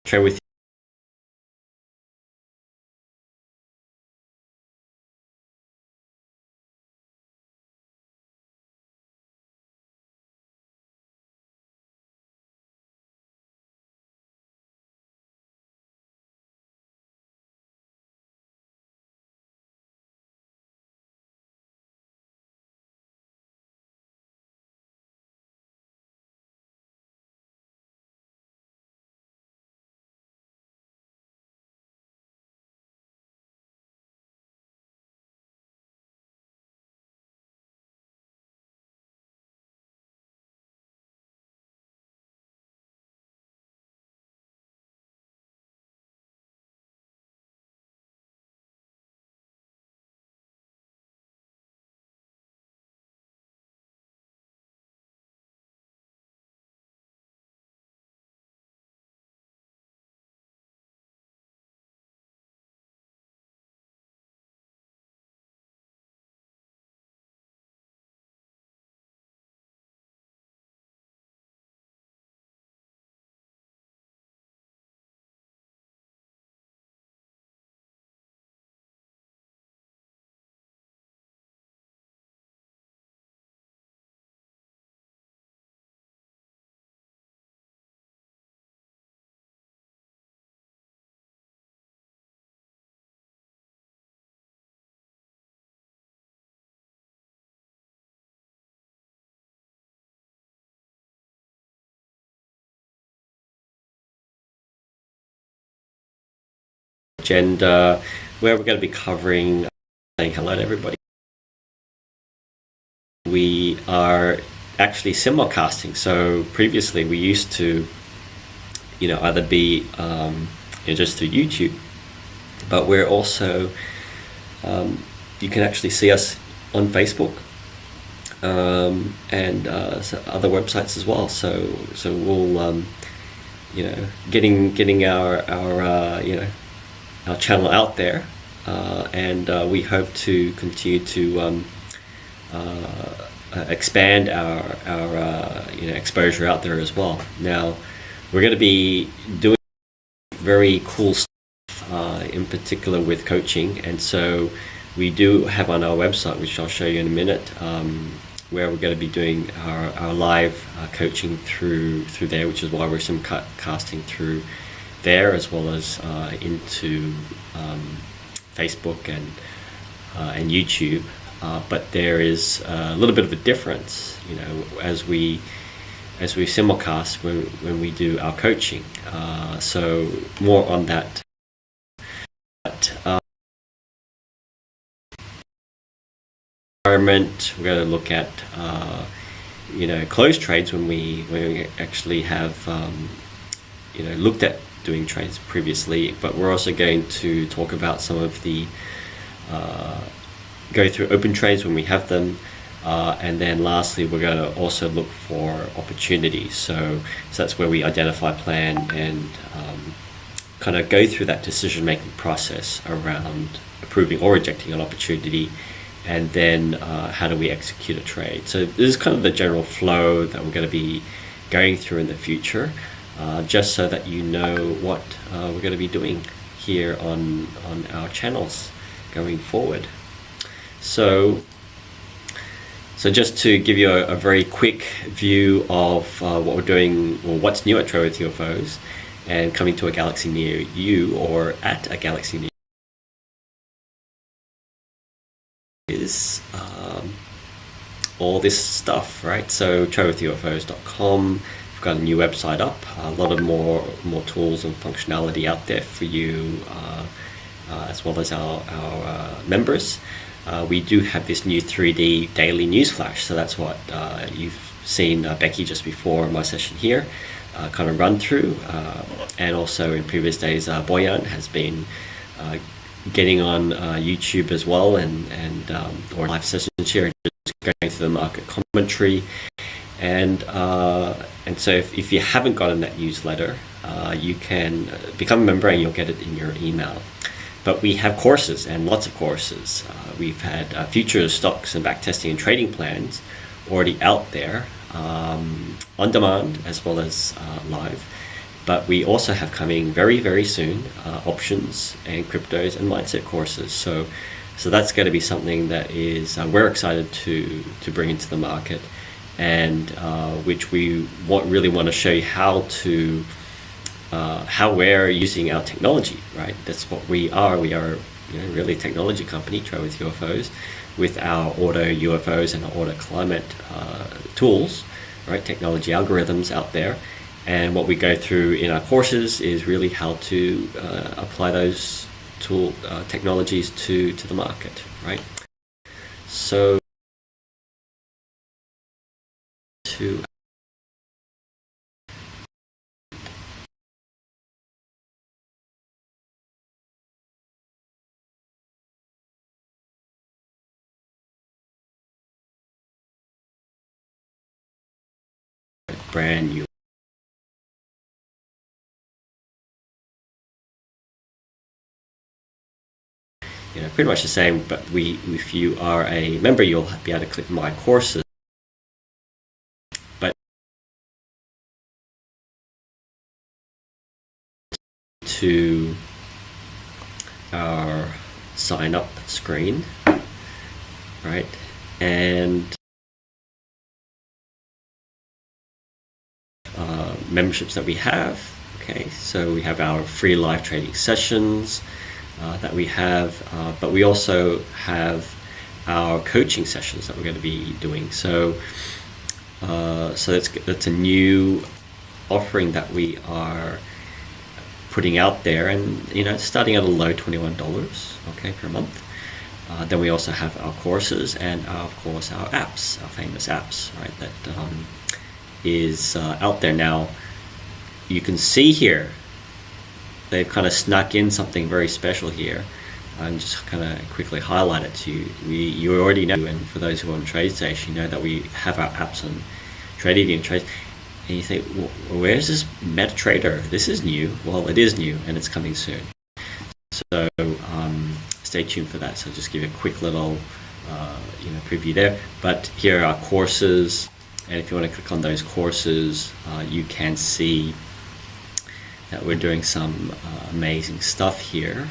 Trade with agenda, where we're going to be covering, saying hello to everybody. We are actually simulcasting. So previously we used to, either be just through YouTube, but we're also, you can actually see us on Facebook and so other websites as well. So we'll, getting our channel out there, and we hope to continue to expand our exposure out there as well. Now, we're going to be doing very cool stuff, in particular with coaching, and so we do have on our website, which I'll show you in a minute, where we're going to be doing our live coaching through there, which is why we're simulcasting through there, as well as into Facebook and YouTube. But there is a little bit of a difference, as we simulcast when we do our coaching. So more on that. But environment, we're going to look at closed trades when we actually have looked at doing trades previously, but we're also going to talk about some of the go through open trades when we have them, and then lastly we're going to also look for opportunities. So that's where we identify, plan, and kind of go through that decision making process around approving or rejecting an opportunity, and then how do we execute a trade. So this is kind of the general flow that we're going to be going through in the future, just so that you know what we're going to be doing here on our channels going forward. So just to give you a very quick view of what we're doing, or what's new at Trade with UFOs, and coming to a galaxy near you, or at a galaxy near you, is all this stuff, right? So tradewithufos.com. We've got a new website up, a lot of more tools and functionality out there for you, as well as our members. We do have this new 3D daily news flash, so that's what you've seen Becky just before my session here kind of run through, and also in previous days Boyan has been getting on YouTube as well, and or live sessions here, just going through the market commentary. And so if you haven't gotten that newsletter, you can become a member and you'll get it in your email. But we have courses, and lots of courses. We've had futures, stocks, and backtesting and trading plans already out there, on demand as well as live. But we also have coming very soon options and cryptos and mindset courses. So that's going to be something that is we're excited to bring into the market, and which we really want to show you how we're using our technology. Right, that's what we are. We are really a technology company, Trade with UFOs, with our AutoUFOs and our AutoClimate tools, right? Technology algorithms out there. And what we go through in our courses is really how to apply those technologies to the market, right? So to brand new pretty much the same, but if you are a member, you'll be able to click my courses. But to our sign up screen, right? And memberships that we have. Okay, so we have our free live trading sessions that we have, but we also have our coaching sessions that we're going to be doing. So that's a new offering that we are putting out there, and starting at a low $21, okay, per month. Then we also have our courses and of course our apps, our famous apps, right? That is out there now. You can see here they've kind of snuck in something very special here, and just kind of quickly highlight it to you. You already know, and for those who are on TradeStation, you know that we have our apps on tradingview and trade. And you think, well, where's this metatrader? This is new. Well, it is new, and it's coming soon. So stay tuned for that. So just give you a quick little preview there. But here are our courses, and if you want to click on those courses, you can see that we're doing some amazing stuff here.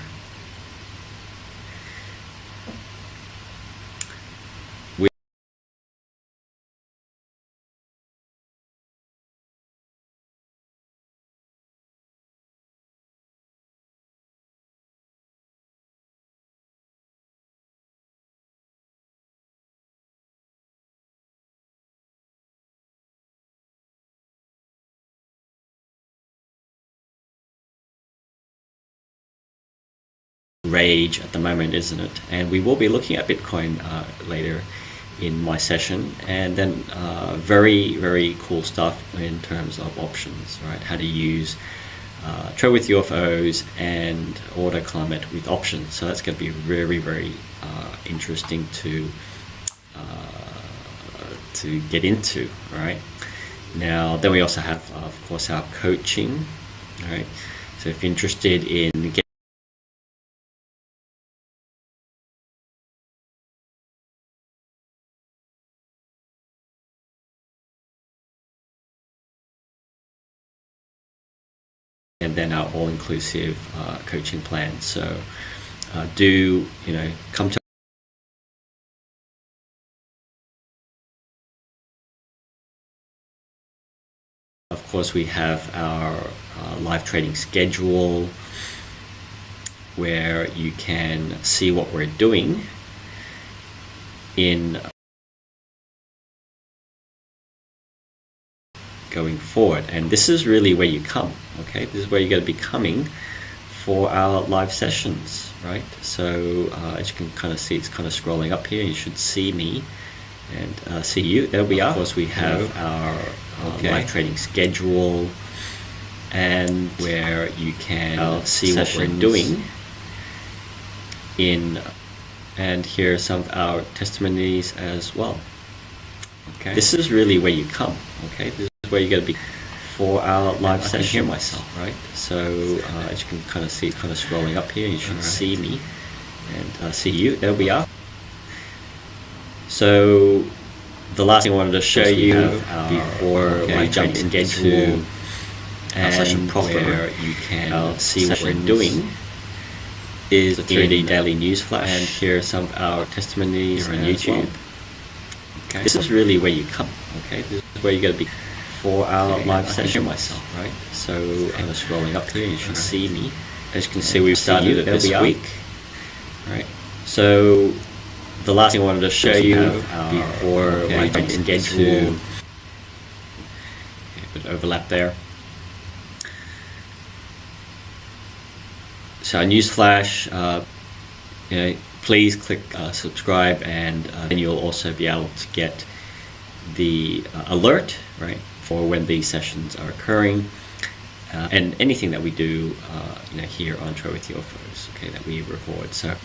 Rage at the moment, isn't it? And we will be looking at Bitcoin later in my session, and then very cool stuff in terms of options, right? How to use trade with UFOs and AutoClimate with options. So that's going to be very interesting to get into, right? Now, then we also have, of course, our coaching, right? So if you're interested in getting and then our all-inclusive coaching plan. So do come to. Of course, we have our live trading schedule, where you can see what we're doing in going forward. And this is really where you come, okay? This is where you're going to be coming for our live sessions, right? So as you can kind of see, it's kind of scrolling up here. You should see me and see you. There we are. Of course, we have our live trading schedule, and where you can see what we're doing in, and here are some of our testimonies as well. Okay, this is really where you come. Okay, this is where you're going to be for our live session. I can hear myself, right? So as you can kind of see, it's kind of scrolling up here. You should see me and see you. There we are. So the last thing I wanted to show you before I jump into and where you can see what we're doing is the 3D Daily News Flash, and here are some of our testimonies on YouTube. Okay. This is really where you come. Okay, this is where you're going to be for our live session myself, right? So I'm scrolling up here. You should see me. As you can see, we've started it this week, right? So the last thing I wanted to show you before I jump into a bit of overlap there. So our news flash, please click subscribe, and then you'll also be able to get the alert, right, for when these sessions are occurring, and anything that we do, here on Trade with UFOs, okay, that we record. So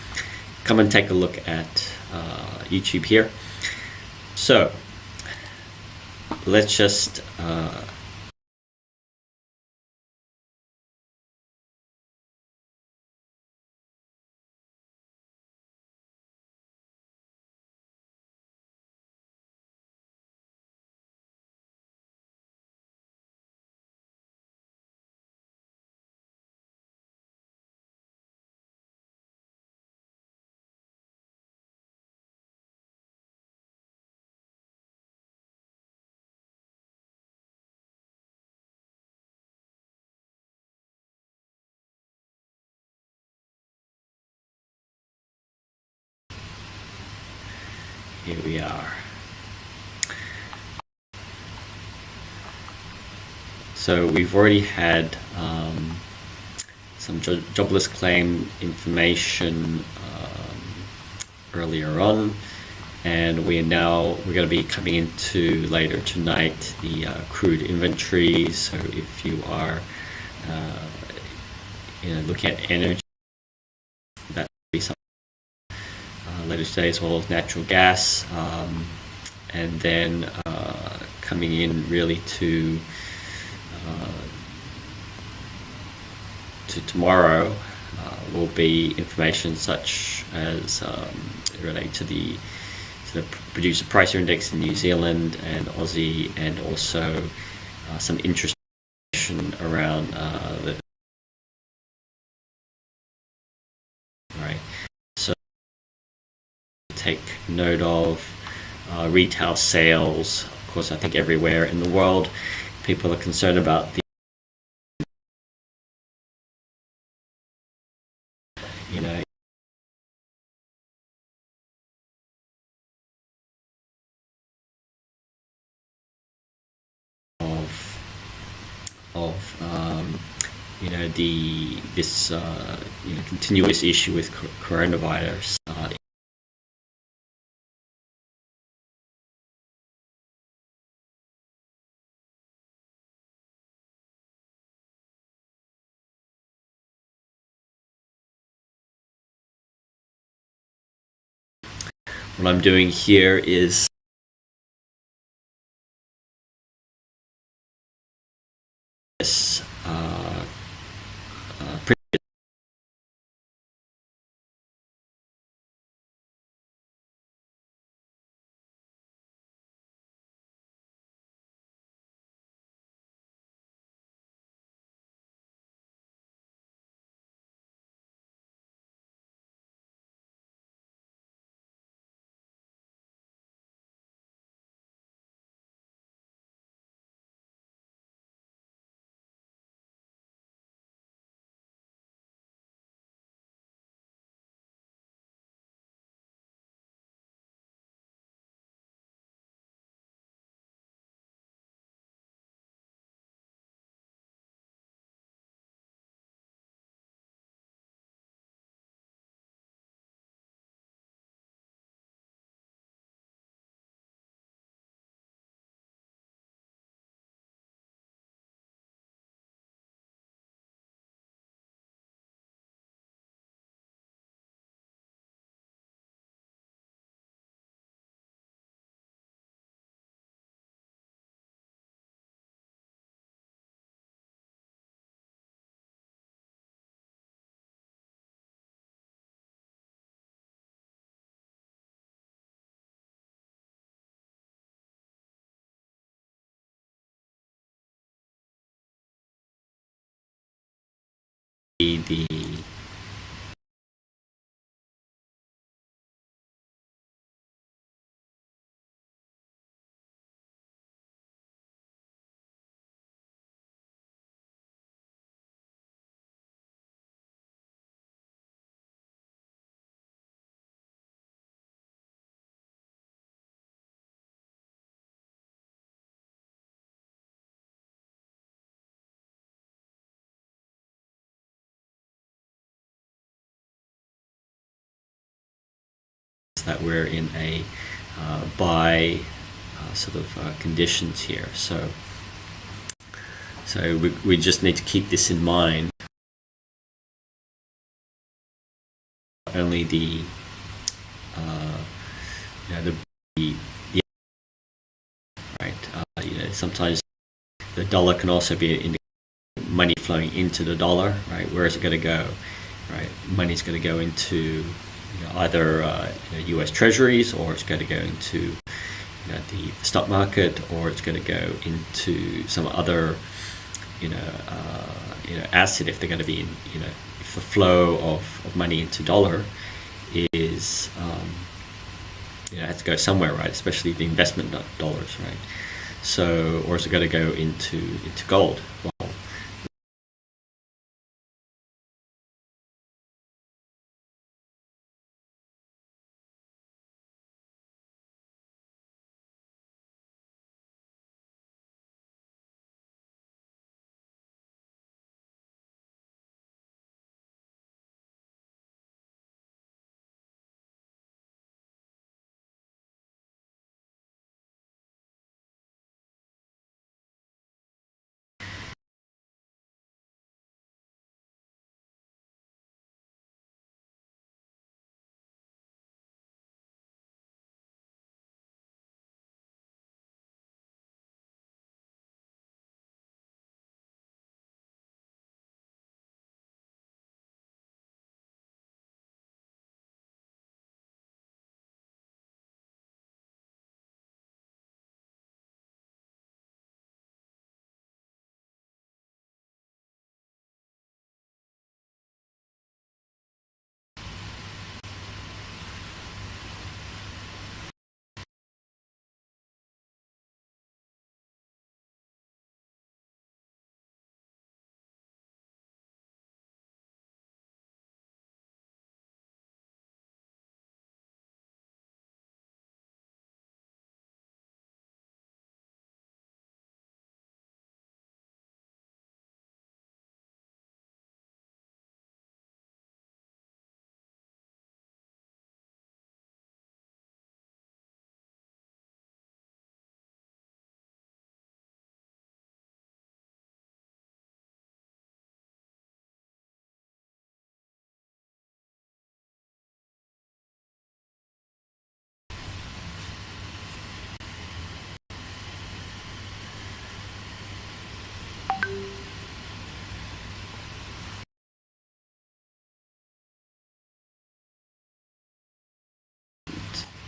come and take a look at YouTube here. So let's just here we are. So we've already had some jobless claim information earlier on, and we're going to be coming into later tonight the crude inventories. So if you are looking at energy, that will be something later today, as well as natural gas, and then coming in really to tomorrow will be information such as related to the producer price index in New Zealand and Aussie, and also some interest around the right. So take note of retail sales. Of course, I think everywhere in the world, people are concerned about the this continuous issue with coronavirus. What I'm doing here is this the that we're in a buy sort of conditions here. So we just need to keep this in mind. Only the right. Sometimes the dollar can also be in money flowing into the dollar, right? Where is it going to go? Right, money's going to go into either U.S. Treasuries, or it's going to go into the stock market, or it's going to go into some other asset if they're going to be in if the flow of money into dollar is has to go somewhere, right? Especially the investment dollars, right? So, or is it going to go into gold? Well,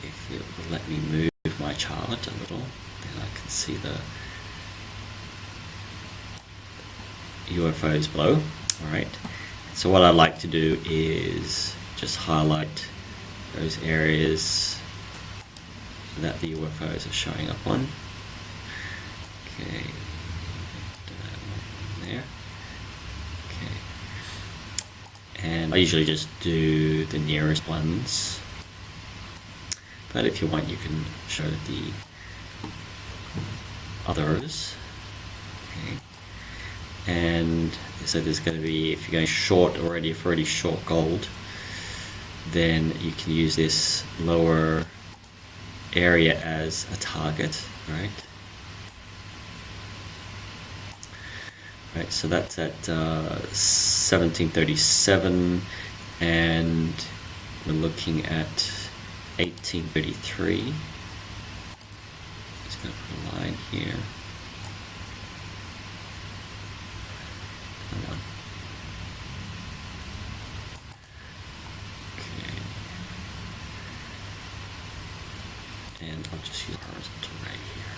if it will let me move my chart a little, then I can see the UFOs below. Alright, so what I like to do is just highlight those areas that the UFOs are showing up on. Okay, there. Okay, and I usually just do the nearest ones, but if you want you can show the others. Okay. And so there's going to be, if you're going short already, if you're already short gold, then you can use this lower area as a target, right? Right, so that's at 1737, and we're looking at 1833. Just going to put a line here. Come on. Okay. And I'll just use horizontal right here.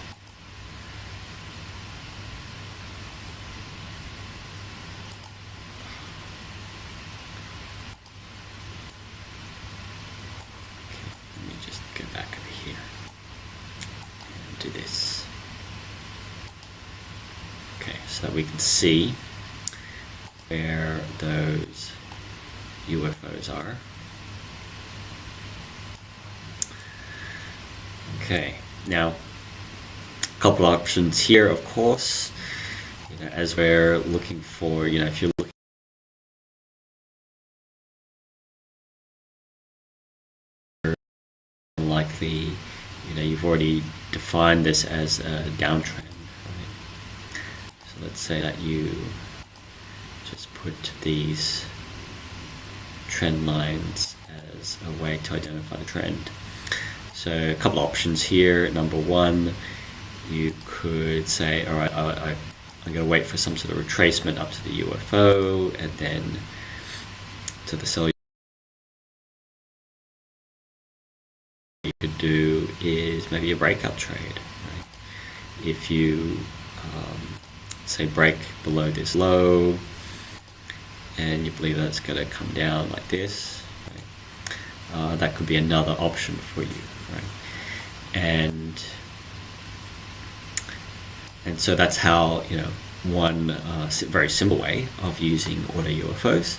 Okay, so we can see where those UFOs are. Okay, now a couple options here, of course. As we're looking for, if you're looking likely, you've already defined this as a downtrend, right? So let's say that you just put these trend lines as a way to identify the trend. So a couple of options here. Number one, you could say, all right, I'm going to wait for some sort of retracement up to the UFO and then to the sell. You could do is maybe a breakup trade, right? If you say break below this low and you believe that it's going to come down like this, right? That could be another option for you, right? And so that's how, one very simple way of using AutoUFOs,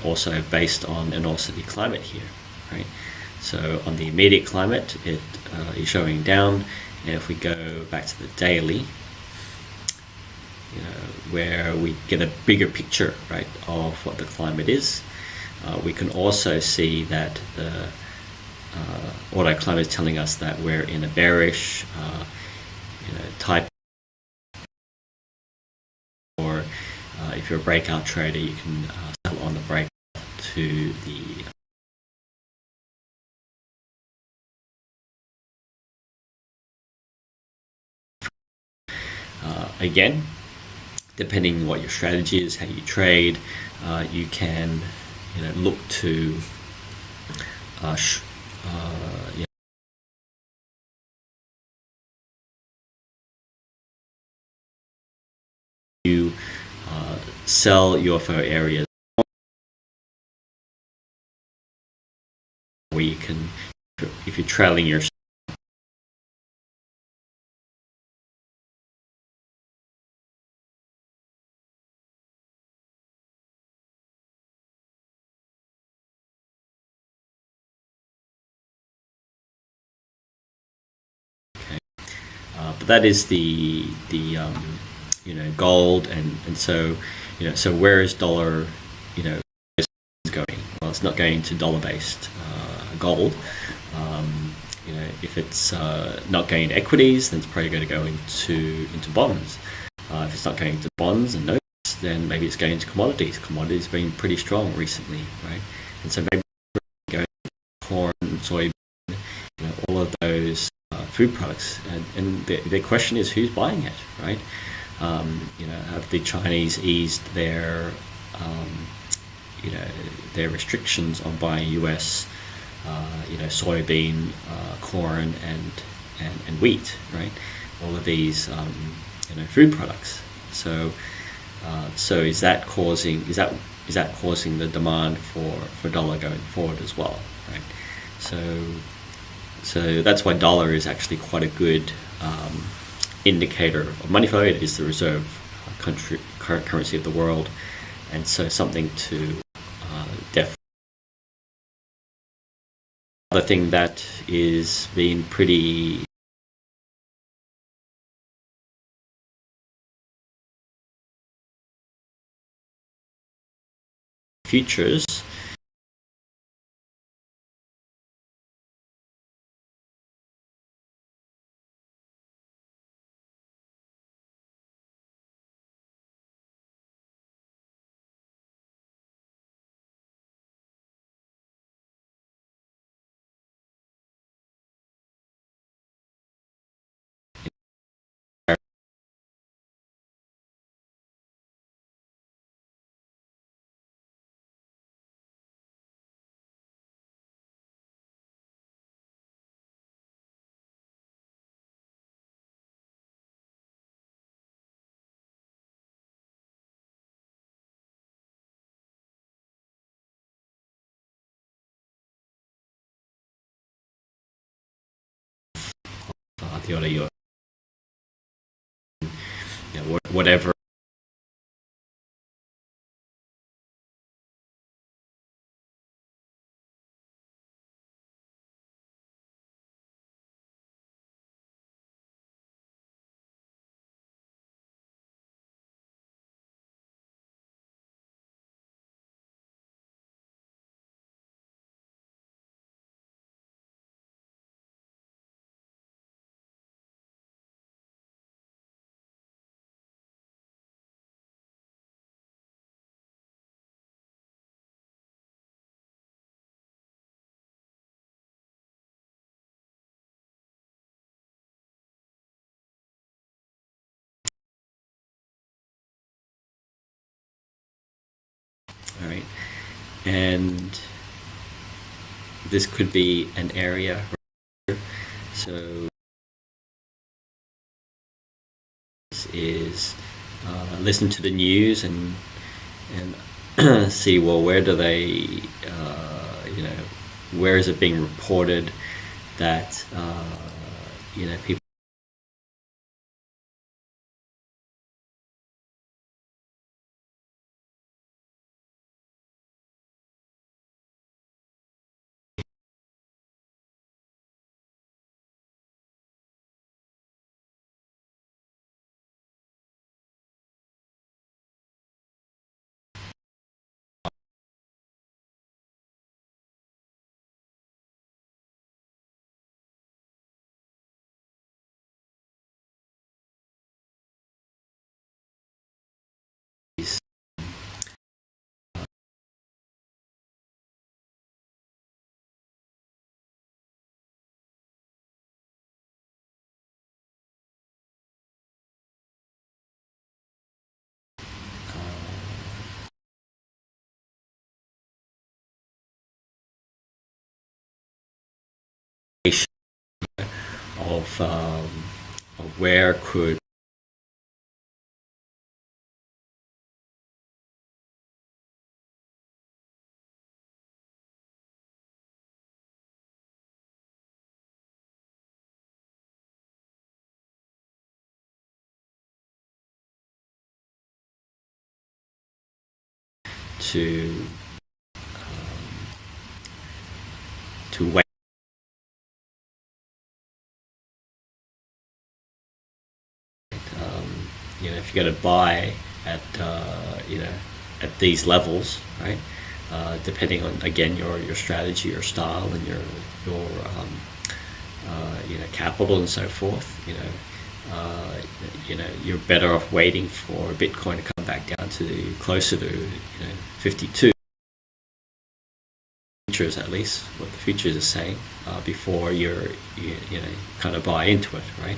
also based on, and also the climate here, right? So on the immediate climate, it is showing down, and if we go back to the daily, where we get a bigger picture, right, of what the climate is, we can also see that the auto climate is telling us that we're in a bearish type. Or if you're a breakout trader, you can sell on the break to the again, depending on what your strategy is, how you trade, you can look to you sell UFO areas where you can, if you're trailing your but that is the gold, and so so where is dollar going? Well, it's not going to dollar-based gold. If it's not going to equities, then it's probably going to go into bonds. If it's not going to bonds and notes, then maybe it's going to commodities. Commodities have been pretty strong recently, right? And so maybe going to corn, soybean, all of those food products. And the question is, who's buying it, right? Have the Chinese eased their their restrictions on buying US soybean, corn, and wheat, right? All of these food products. So is that causing the demand for dollar going forward as well, right? So that's why dollar is actually quite a good indicator of money flow. It is the reserve currency of the world, and so something to definitely. Another thing that is being pretty futures. The auto whatever. All right, and this could be an area. So this is listen to the news and see, well, where do they, where is it being reported that people of where could to wait. If you're going to buy at at these levels, right? Depending on, again, your strategy, your style, and your capital and so forth. You're better off waiting for Bitcoin to come back down to closer to 52 futures, at least what the futures are saying, before you kind of buy into it, right?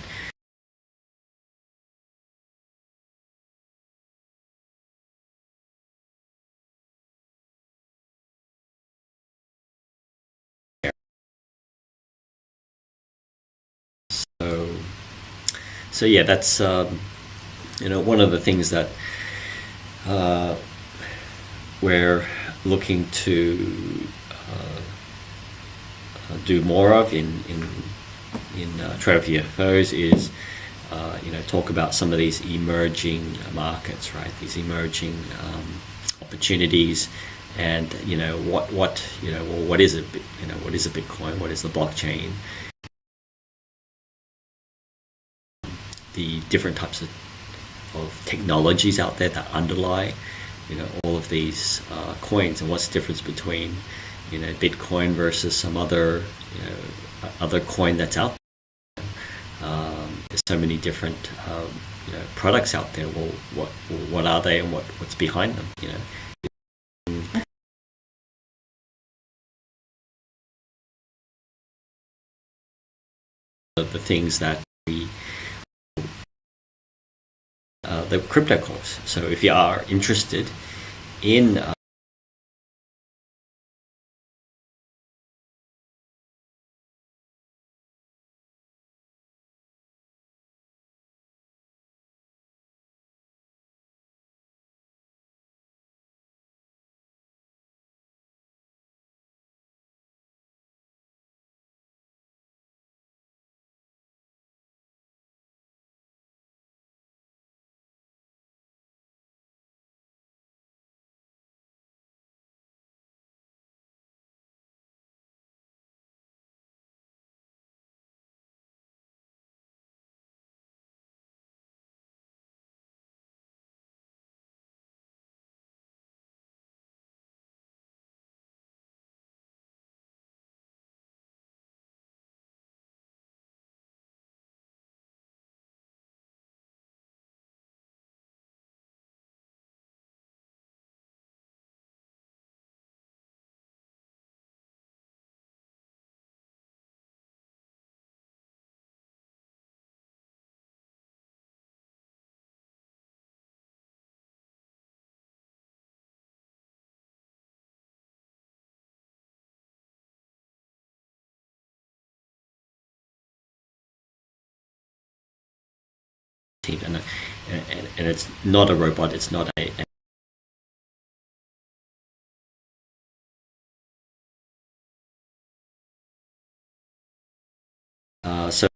So yeah, that's one of the things that we're looking to do more of in TradingView is talk about some of these emerging markets, right? These emerging opportunities, and what is it? What is a Bitcoin? What is the blockchain? The different types of technologies out there that underlie all of these coins, and what's the difference between Bitcoin versus some other other coin that's out there. There's so many different products out there. Well, what are they, and what's behind them? The things that we the crypto course. So if you are interested in and it's not a robot. It's not a so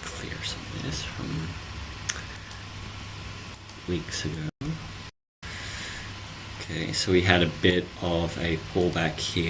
clear some of this from weeks ago. Okay, so we had a bit of a pullback here.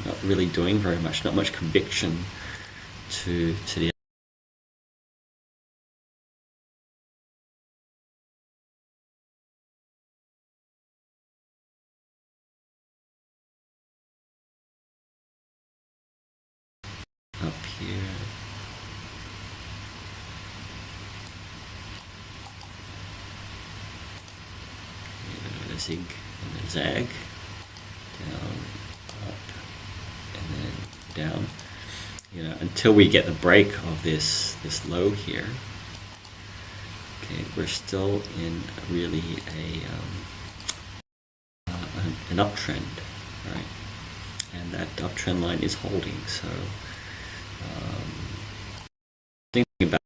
Not really doing very much, not much conviction to the up here. The zig and the zag, down, up, and then down. Until we get the break of this low here. Okay, we're still in really an uptrend, right? And that uptrend line is holding. So thinking about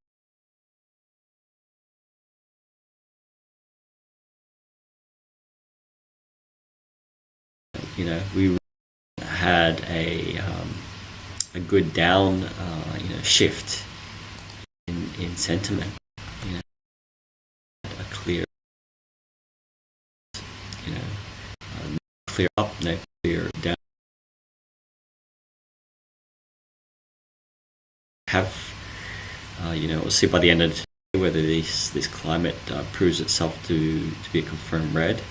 we had a good down shift in sentiment. A clear clear up, no clear down. We'll see by the end of the day whether this climate proves itself to be a confirmed red.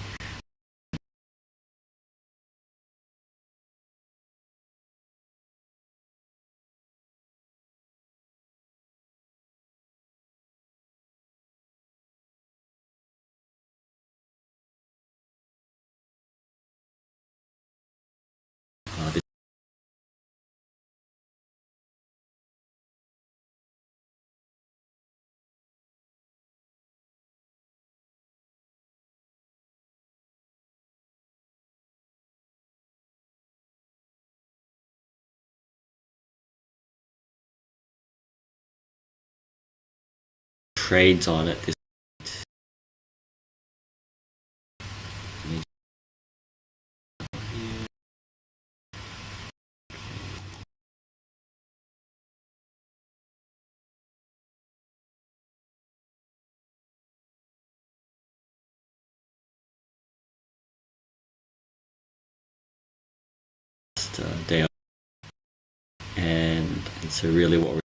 Trades on it. Day, and so really what we're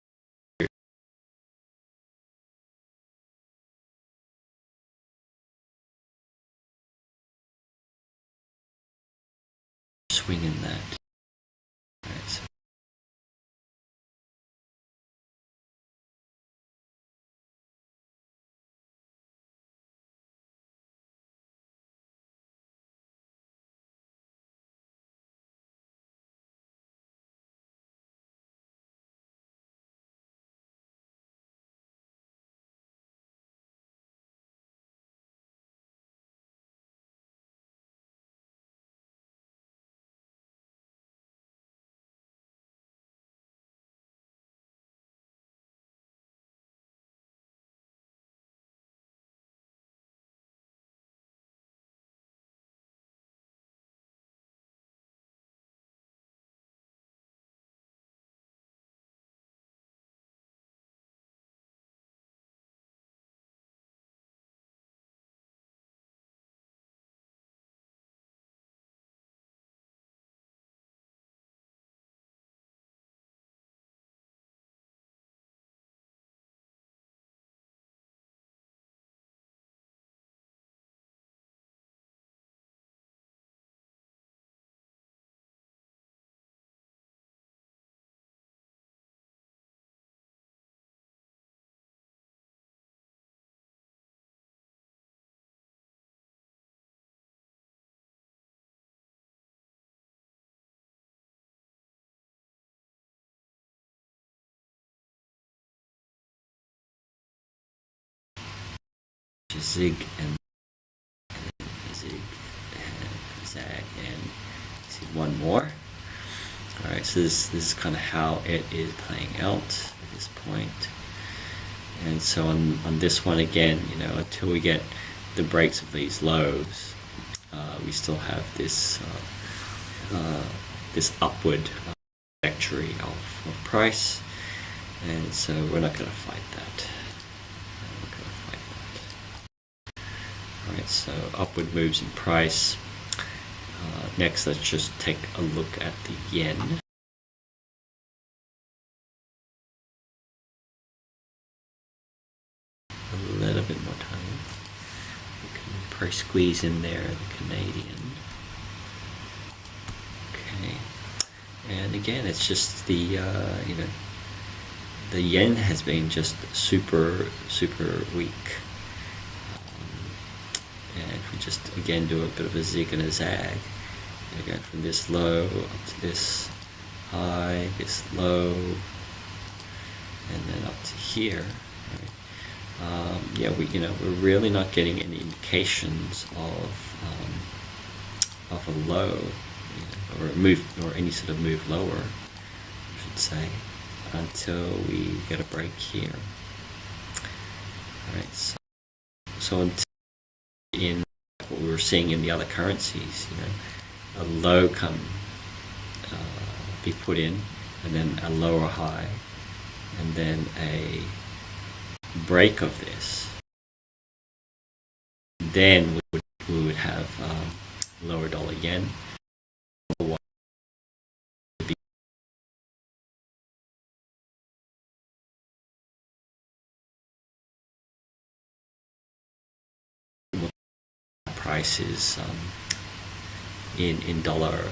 swinging that. Right, so zig and zig and zag, and see one more. All right, so this is kind of how it is playing out at this point. And so on this one again, until we get the breaks of these lows, we still have this this upward trajectory of price, and so we're not going to fight that. Alright, so upward moves in price. Next, let's just take a look at the yen. A little bit more time. We can probably squeeze in there the Canadian. Okay, and again, it's just the the yen has been just super weak. And if we just again do a bit of a zig and a zag, going from this low up to this high, this low, and then up to here. Right? We're really not getting any indications of a low, or a move, or any sort of move lower, I should say, until we get a break here. All right, so until in what we were seeing in the other currencies, a low be put in, and then a lower high, and then a break of this, then we would have lower dollar yen. Prices in dollar.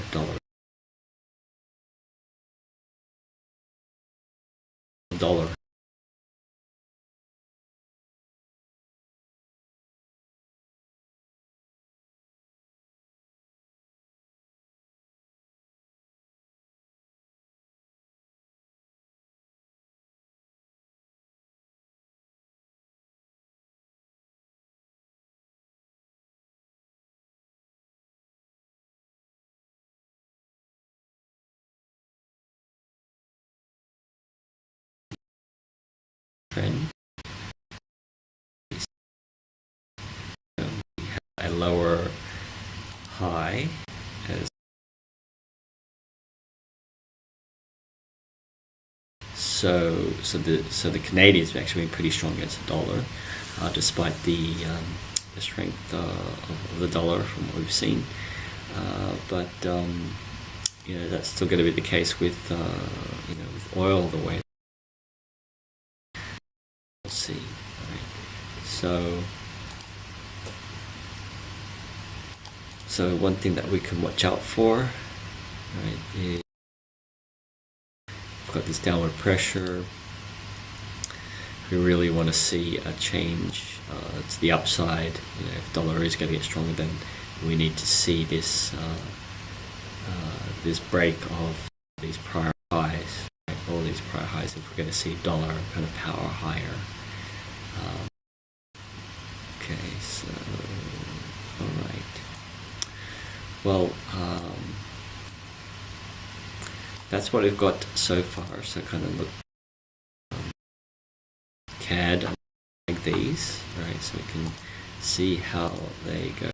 Trend. A lower high as so the Canadians have actually been pretty strong against the dollar, despite the strength of the dollar from what we've seen. But that's still going to be the case with with oil the way. We'll see. Right? So one thing that we can watch out for, right, is we've got this downward pressure. We really want to see a change to the upside. If dollar is going to get stronger, then we need to see this this break of these prior highs, right? All these prior highs. If we're going to see dollar kind of power higher. Okay, so all right. Well, that's what we've got so far. So kind of look CAD like these, right? So we can see how they go.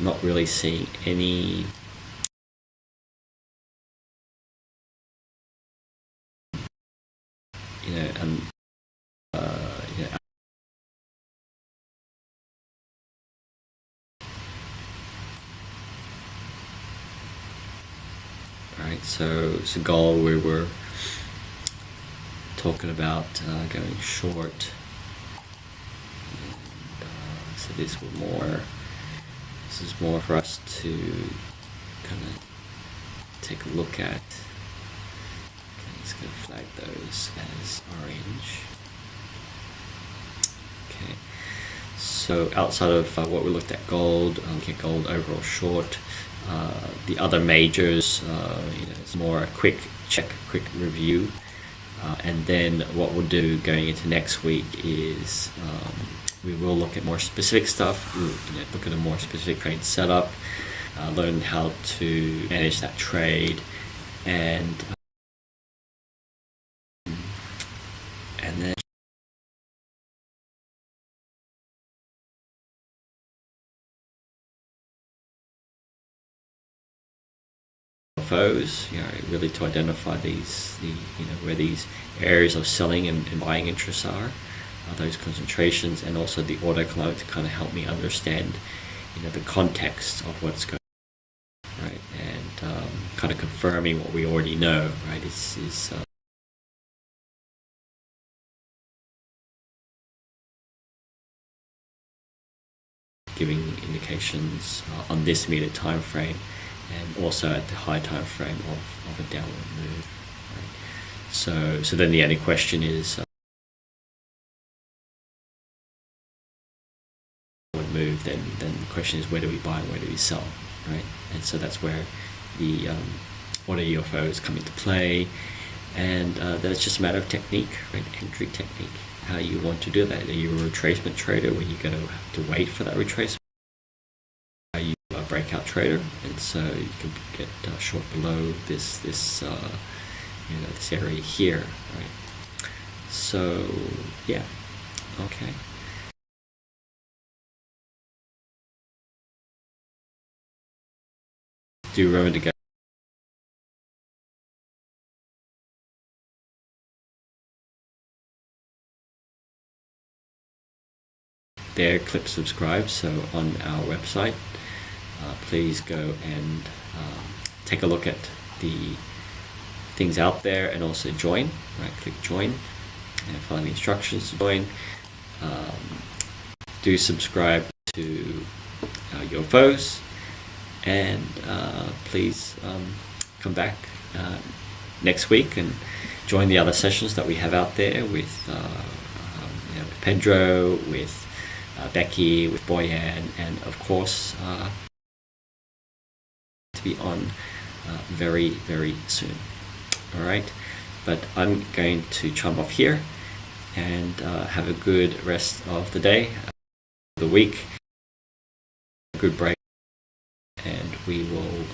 Not really seeing any right, so gold we were talking about going short, and, so this is more for us to kind of take a look at. Okay, just going to flag those as orange. Okay, so outside of what we looked at gold, gold overall short. The other majors, it's more a quick check, quick review, and then what we'll do going into next week is we will look at more specific stuff. We'll, look at a more specific trade setup, learn how to manage that trade, and then UFOs, really to identify where these areas of selling and buying interests are, those concentrations, and also the autoclimate to kind of help me understand, the context of what's going on, right, and kind of confirming what we already know, right, is giving indications on this immediate time frame, and also at the high time frame of a downward move. Right? So then the only question is move. Then the question is, where do we buy and where do we sell, right? And so that's where the AutoUFOs come into play, and then it's just a matter of technique, right? Entry technique. How you want to do that? Are you a retracement trader where you're going to have to wait for that retracement? Are you a breakout trader, and so you can get short below this area here, right? So yeah, okay. Do remember to go there, click subscribe. So on our website, please go and take a look at the things out there, and also join. Right, click join and follow the instructions to join. Do subscribe to UFOs, and please come back next week and join the other sessions that we have out there with with Pedro, with Becky, with Boyan, and of course to be on very, very soon. All right, but I'm going to chime off here, and have a good rest of the day, the week, a good break, and we will